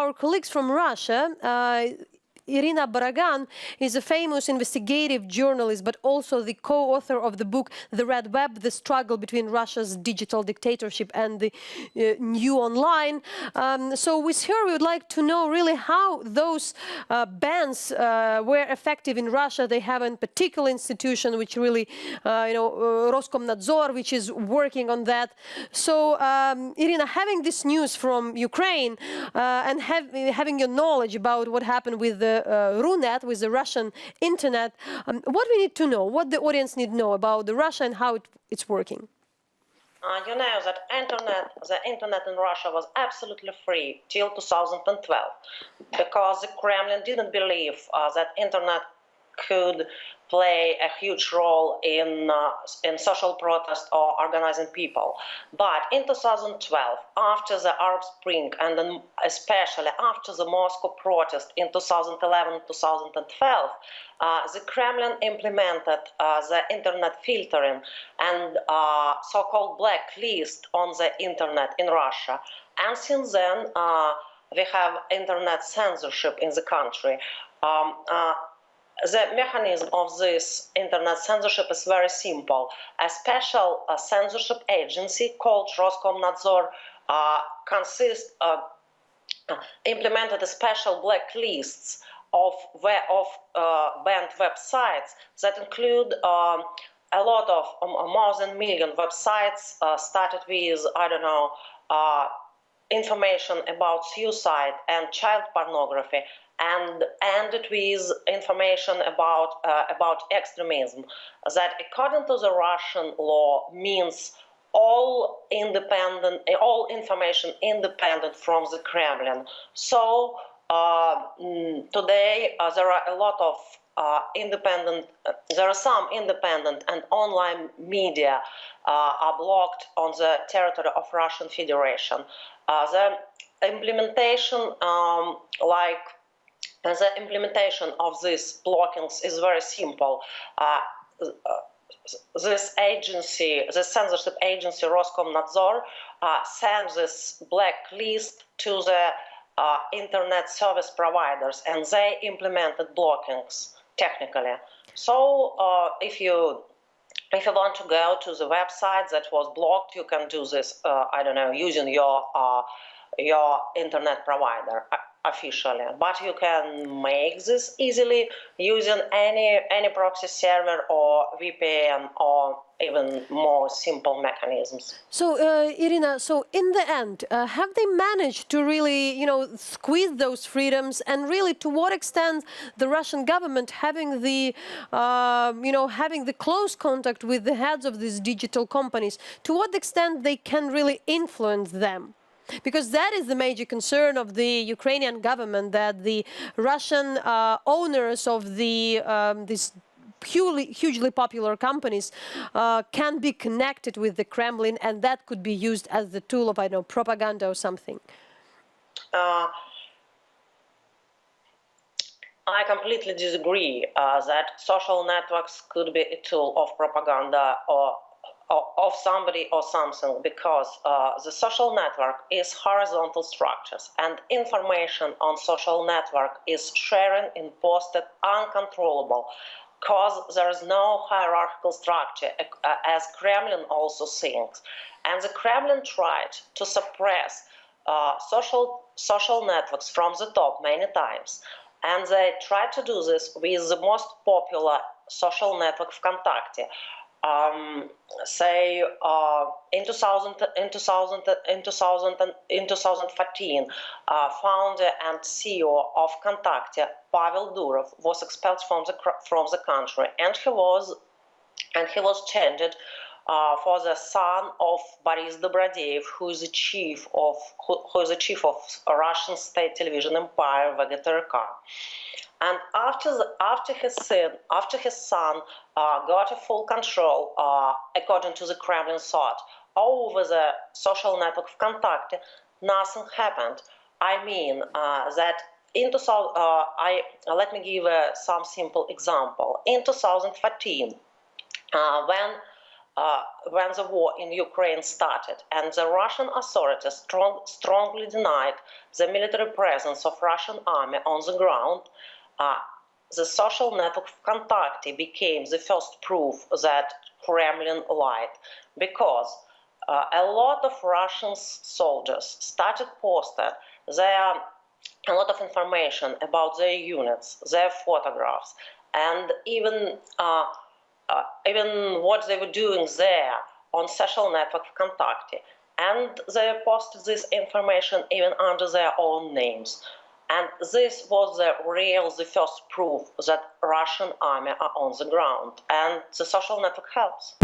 our colleagues from Russia, Irina Borogan is a famous investigative journalist, but also the co-author of the book The Red Web, The Struggle Between Russia's Digital Dictatorship and the New Online. So with her, we would like to know really how those bans were effective in Russia. They have a particular institution which really, Roskomnadzor, which is working on that. So, Irina, having this news from Ukraine and having your knowledge about what happened with the RUNET, with the Russian internet, what we need to know, what the audience need to know about the Russia and how it's working. You know that the internet in Russia was absolutely free till 2012, because the Kremlin didn't believe that internet could play a huge role in social protest or organizing people. But in 2012, after the Arab Spring, and then especially after the Moscow protest in 2011-2012, the Kremlin implemented the internet filtering and so-called blacklist on the internet in Russia. And since then, we have internet censorship in the country. The mechanism of this internet censorship is very simple. A special censorship agency called Roskomnadzor implemented a special blacklists of banned websites that include a lot of more than a million websites, started with, I don't know, information about suicide and child pornography, and ended with information about extremism, that according to the Russian law means all information independent from the Kremlin. So today there are a lot of there are some independent and online media are blocked on the territory of Russian Federation. The implementation the implementation of these blockings is very simple. This agency, the censorship agency Roskomnadzor, sends this blacklist to the internet service providers, and they implemented blockings technically. So if you want to go to the website that was blocked, you can do this, I don't know, using your internet provider officially. But you can make this easily using any proxy server or VPN or even more simple mechanisms. So, Irina, so in the end, have they managed to really, squeeze those freedoms, and really to what extent the Russian government having the, having the close contact with the heads of these digital companies, to what extent they can really influence them? Because that is the major concern of the Ukrainian government, that the Russian owners of the these hugely popular companies can be connected with the Kremlin, and that could be used as the tool of, I don't know, propaganda or something. I completely disagree that social networks could be a tool of propaganda or of somebody or something, because the social network is horizontal structures, and information on social network is sharing and posted uncontrollable, because there is no hierarchical structure, as Kremlin also thinks. And the Kremlin tried to suppress social networks from the top many times, and they tried to do this with the most popular social network, Vkontakte. Say in 2014, founder and CEO of Vkontakte, Pavel Durov, was expelled from the country, and he was changed for the son of Boris Dobrodeyev, who is the chief of Russian state television empire VGTRK. And after his son got a full control, according to the Kremlin thought, over the social network Vkontakte, nothing happened. I mean that in let me give some simple example. In 2014, when when the war in Ukraine started, and the Russian authorities strongly denied the military presence of Russian army on the ground, the social network Vkontakte became the first proof that Kremlin lied, because a lot of Russian soldiers started posting a lot of information about their units, their photographs, and even what they were doing there on social network Vkontakte. And they posted this information even under their own names. And this was the first proof that Russian army are on the ground. And the social network helps.